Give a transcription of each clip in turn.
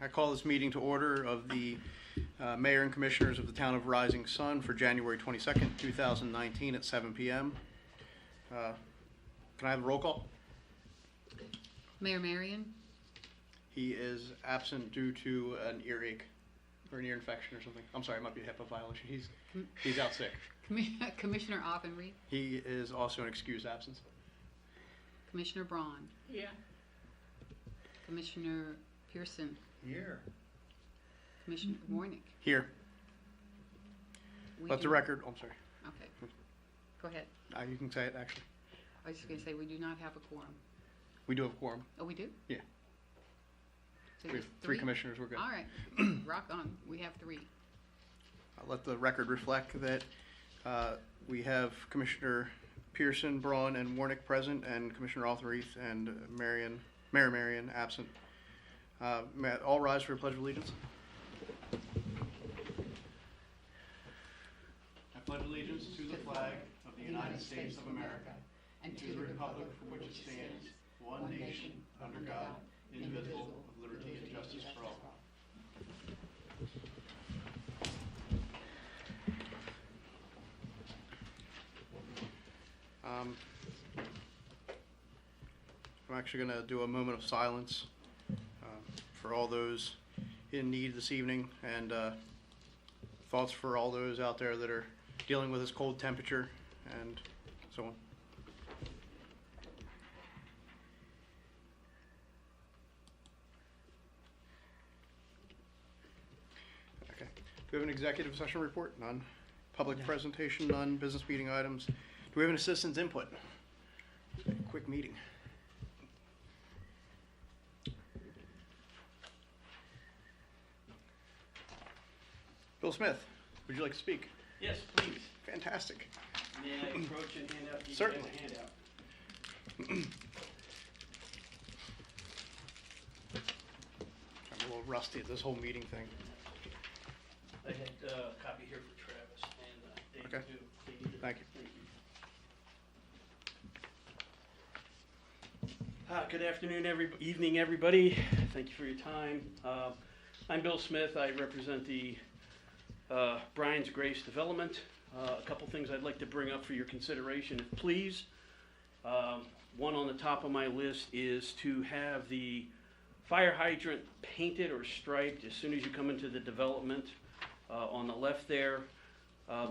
I call this meeting to order of the Mayor and Commissioners of the Town of Rising Sun for January 22nd, 2019 at 7 p.m. Can I have a roll call? Mayor Marion? He is absent due to an earache or an ear infection or something. I'm sorry, it might be a HIPAA violation. He's out sick. Commissioner Offenry? He is also an excused absence. Commissioner Braun? Yeah. Commissioner Pearson? Here. Commissioner Warnick? Here. Let the record, I'm sorry. Okay. Go ahead. You can say it actually. I was just going to say we do not have a quorum. We do have a quorum. Oh, we do? Yeah. So We have there's three commissioners, we're good. All right. Rock on. We have three. I'll let the record reflect that we have Commissioner Pearson, Braun, and Warnick present, and Commissioner Althreath and Mayor Marion absent. May I all rise for a pledge of allegiance? I pledge allegiance to the flag of the United States of America and to the republic for which it stands, one nation, under God, indivisible, with liberty and justice for all. I'm actually going to do a moment of silence for all those in need this evening, and thoughts for all those out there that are dealing with this cold temperature and so on. Okay. Do we have an executive session report? None. Public presentation? None. Business meeting items? Do we have an assistant's input? Quick meeting. Bill Smith, would you like to speak? Yes, please. Fantastic. May I approach and hand out? Certainly. A handout. I'm a little rusty at this whole meeting thing. I had a copy here for Travis and Dave Okay. too. They need it. Thank you. Good afternoon, evening, everybody. Thank you for your time. I'm Bill Smith. I represent the Brian's Grace Development. A couple things I'd like to bring up for your consideration, if please. One on the top of my list is to have the fire hydrant painted or striped as soon as you come into the development. On the left there,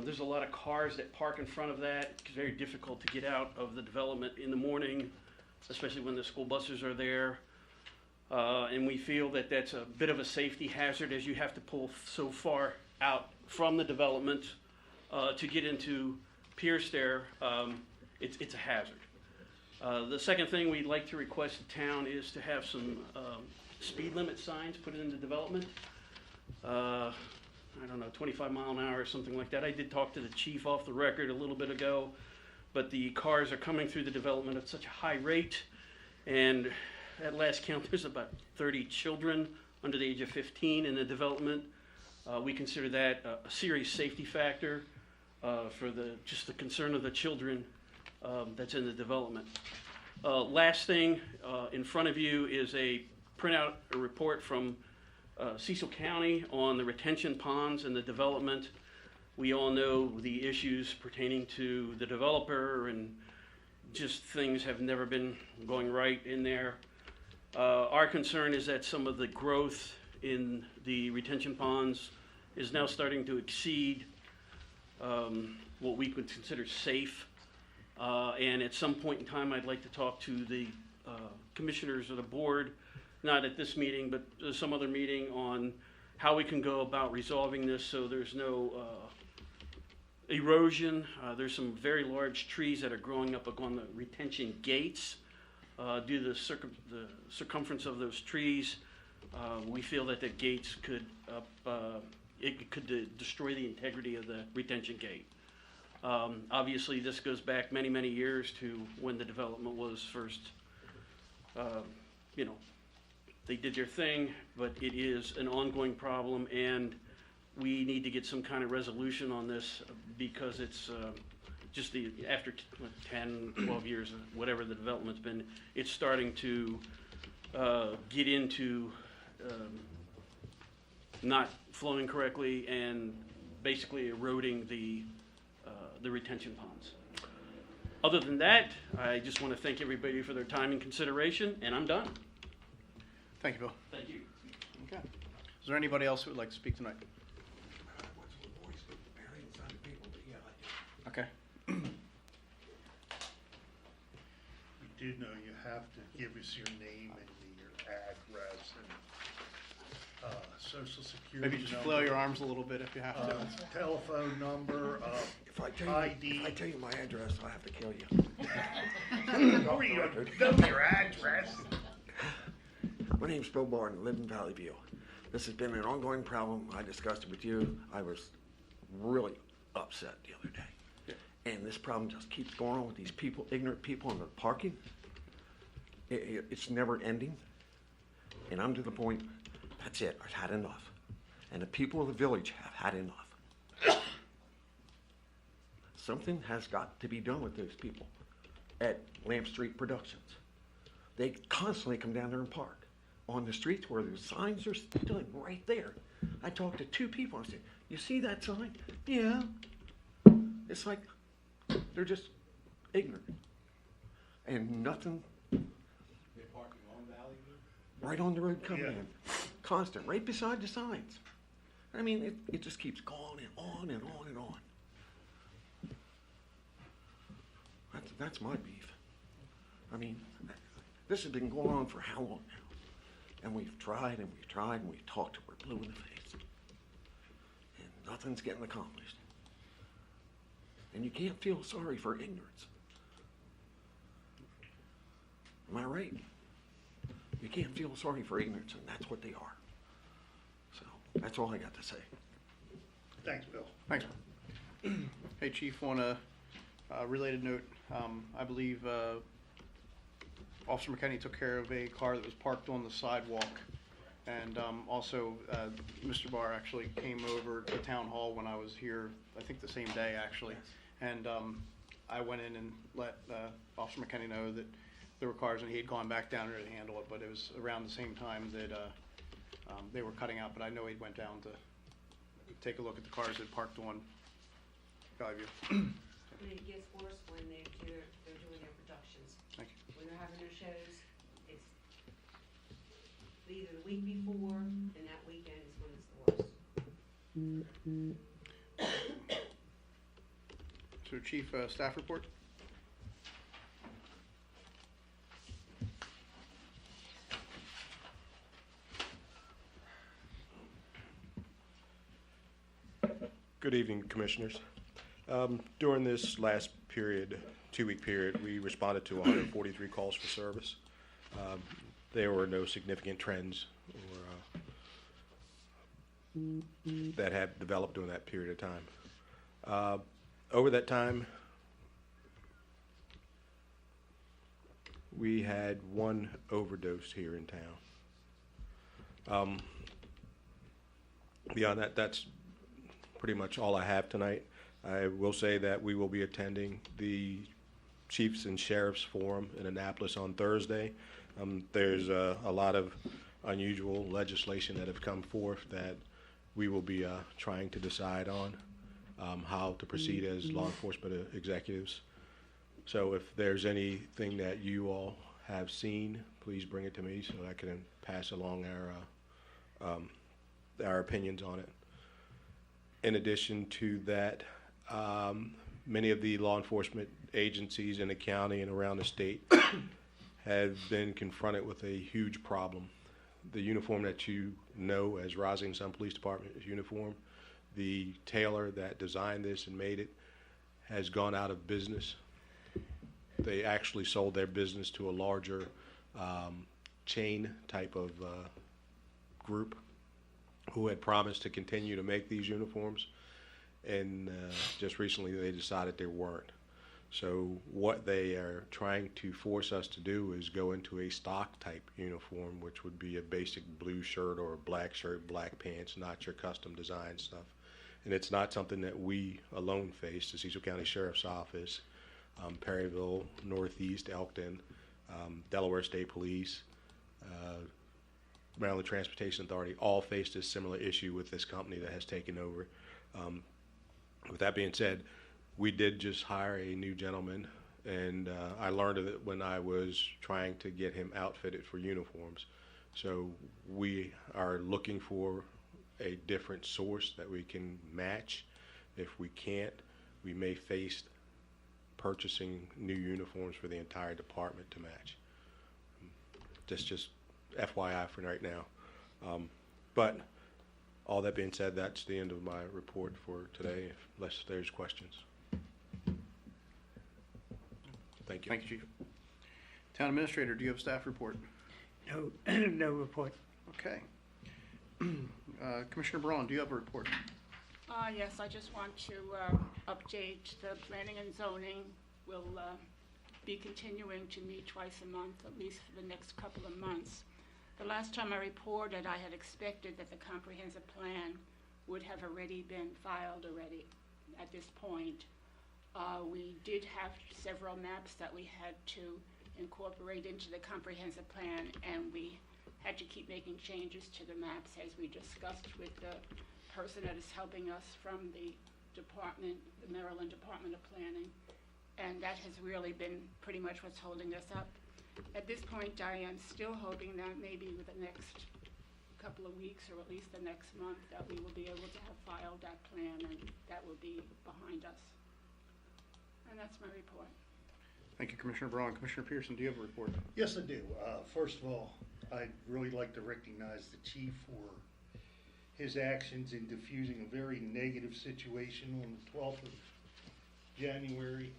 there's a lot of cars that park in front of that. It's very difficult to get out of the development in the morning, especially when the school buses are there. And we feel that that's a bit of a safety hazard as you have to pull so far out from the development to get into Pierce there. It's a hazard. The second thing we'd like to request the town is to have some speed limit signs put in the development. I don't know, 25 mile an hour or something like that. I did talk to the chief off the record a little bit ago, but the cars are coming through the development at such a high rate, and at last count there's about 30 children under the age of 15 in the development. We consider that a serious safety factor for just the concern of the children that's in the development. Last thing in front of you is a report from Cecil County on the retention ponds and the development. We all know the issues pertaining to the developer, and just things have never been going right in there. Our concern is that some of the growth in the retention ponds is now starting to exceed what we could consider safe. And at some point in time, I'd like to talk to the commissioners of the board, not at this meeting, but some other meeting, on how we can go about resolving this so there's no erosion. There's some very large trees that are growing up on the retention gates. Due to the circumference of those trees, we feel that the gates could destroy the integrity of the retention gate. Obviously, this goes back many, many years to when the development was first, they did their thing, but it is an ongoing problem, and we need to get some kind of resolution on this because it's just after 10, 12 years, whatever the development's been, it's starting to get into not flowing correctly and basically eroding the retention ponds. Other than that, I just want to thank everybody for their time and consideration, and I'm done. Thank you, Bill. Thank you. Okay. Is there anybody else who would like to speak tonight? Okay. You do know you have to give us your name and your address and social security Maybe just number, flail your arms a little bit if you have to. telephone number, If I tell ID. you, if I tell you my address, I'll have to kill you. oh, you know your address. My name's Bill Barton, I live in Valley View. This has been an ongoing problem. I discussed it with you. I was really upset the other day. And this problem just keeps going on with these people, ignorant people in the parking. It's never ending. And I'm to the point, that's it, I've had enough. And the people of the village have had enough. Something has got to be done with those people at Lamp Street Productions. They constantly come down there and park on the streets where the signs are stood right there. I talked to two people and I said, you see that sign? Yeah. It's like, they're just ignorant. And nothing. They're parking on Valley View? Right on the road coming Yeah. in. Constant, right beside the signs. I mean, it just keeps going and on and on and on. That's my beef. I mean, this has been going on for how long now? And we've tried and we've tried and we've talked till we're blue in the face. And nothing's getting accomplished. And you can't feel sorry for ignorance. Am I right? You can't feel sorry for ignorance, and that's what they are. So, that's all I got to say. Thanks, Bill. Thanks. Hey, Chief, on a related note, I believe Officer McKinney took care of a car that was parked on the sidewalk. And also, Mr. Barr actually came over to Town Hall when I was here, I think the same day, actually. And I went in and let Officer McKinney know that there were cars, and he had gone back down there to handle it, but it was around the same time that they were cutting out, but I know he went down to take a look at the cars that parked on Valley View. And it gets worse when they're doing their productions. Thank you. When they're having their shows, it's either the week before, and that weekend is when it's the worst. So Chief, staff report? Good evening, Commissioners. During this last period, 2-week period, we responded to 143 calls for service. There were no significant trends or that have developed during that period of time. Over that time, we had one overdose here in town. Beyond that, that's pretty much all I have tonight. I will say that we will be attending the Chiefs and Sheriffs Forum in Annapolis on Thursday. There's a lot of unusual legislation that have come forth that we will be trying to decide on how to proceed as law enforcement executives. So if there's anything that you all have seen, please bring it to me so I can pass along our opinions on it. In addition to that, many of the law enforcement agencies in the county and around the state have been confronted with a huge problem. The uniform that you know as Rosslyn Sun Police Department uniform, the tailor that designed this and made it has gone out of business. They actually sold their business to a larger chain type of group who had promised to continue to make these uniforms, and just recently they decided they weren't. So what they are trying to force us to do is go into a stock type uniform, which would be a basic blue shirt or a black shirt, black pants, not your custom design stuff. And it's not something that we alone face. The Cecil County Sheriff's Office, Perryville, Northeast, Elkton, Delaware State Police, Maryland Transportation Authority all faced a similar issue with this company that has taken over. With that being said, we did just hire a new gentleman, and I learned of it when I was trying to get him outfitted for uniforms. So we are looking for a different source that we can match. If we can't, we may face purchasing new uniforms for the entire department to match. Just FYI for right now. But all that being said, that's the end of my report for today, unless there's questions. Thank you. Thank you, Chief. Town Administrator, do you have a staff report? No, no report. Okay. Commissioner Braun, do you have a report? Yes, I just want to update the planning and zoning will be continuing to meet twice a month, at least for the next couple of months. The last time I reported, I had expected that the comprehensive plan would have already been filed at this point. We did have several maps that we had to incorporate into the comprehensive plan, and we had to keep making changes to the maps as we discussed with the person that is helping us from the department, the Maryland Department of Planning, and that has really been pretty much what's holding us up. At this point, I am still hoping that maybe with the next couple of weeks, or at least the next month, that we will be able to have filed that plan, and that will be behind us. And that's my report. Thank you, Commissioner Braun. Commissioner Pearson, do you have a report? Yes, I do. First of all, I'd really like to recognize the chief for his actions in diffusing a very negative situation on the 12th of January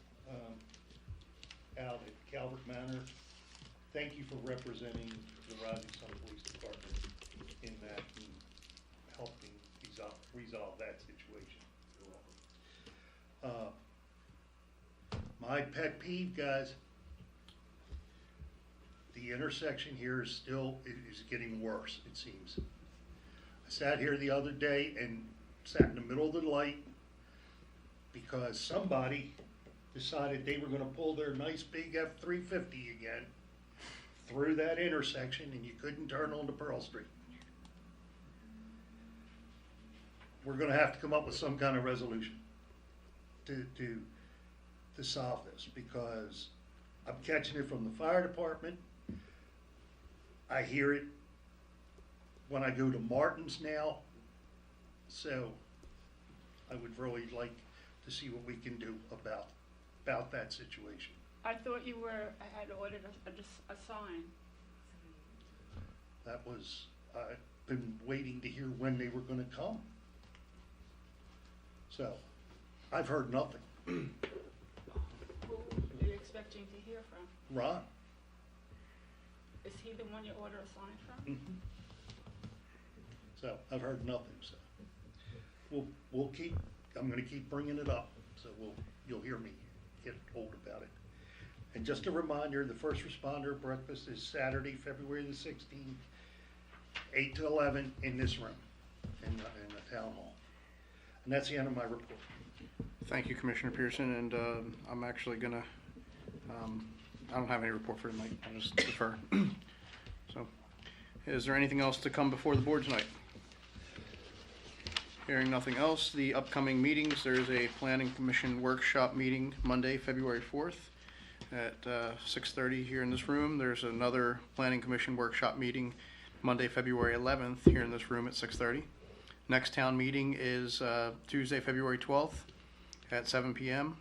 out at Calvert Manor. Thank you for representing the Rising Sun Police Department in that and helping resolve that situation. You're welcome. My pet peeve, guys, the intersection here is getting worse, it seems. I sat here the other day and sat in the middle of the light because somebody decided they were gonna pull their nice big F-350 again through that intersection, and you couldn't turn onto Pearl Street. We're gonna have to come up with some kind of resolution to solve this, because I'm catching it from the fire department. I hear it when I go to Martin's now, so I would really like to see what we can do about that situation. I thought you had ordered a sign. That was, I've been waiting to hear when they were gonna come. So, I've heard nothing. Who are you expecting to hear from? Ron? Is he the one you order a sign from? So, I've heard nothing, so. I'm gonna keep bringing it up, so you'll hear me get told about it. And just a reminder, the first responder breakfast is Saturday, February the 16th, 8 to 11 in this room, in the town hall. And that's the end of my report. Thank you, Commissioner Pearson, and I'm actually gonna, I don't have any report for tonight, I'll just defer. So, is there anything else to come before the board tonight? Hearing nothing else, the upcoming meetings, there is a Planning Commission workshop meeting Monday, February 4th at 6:30 here in this room. There's another Planning Commission workshop meeting Monday, February 11th here in this room at 6:30. Next town meeting is Tuesday, February 12th at 7 p.m.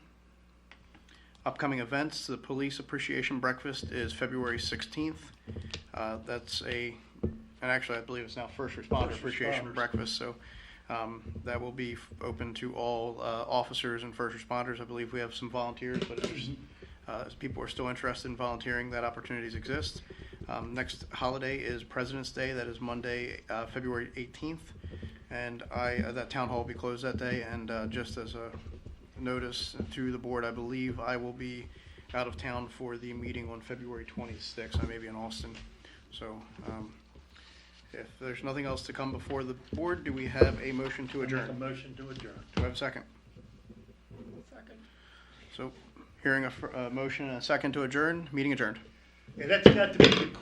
Upcoming events, the Police Appreciation Breakfast is February 16th. And actually I believe it's now First Responder First Appreciation responders. Breakfast, so that will be open to all officers and first responders. I believe we have some volunteers, but if people are still interested in volunteering, that opportunities exist. Next holiday is President's Day. That is Monday, February 18th. And that town hall will be closed that day. And just as a notice to the board, I believe I will be out of town for the meeting on February 26th. I may be in Austin. So if there's nothing else to come before the board, do we have a motion to I make a adjourn? motion to adjourn. Do I have a second? Second. So hearing a motion and a second to adjourn, meeting adjourned. And that's got to be the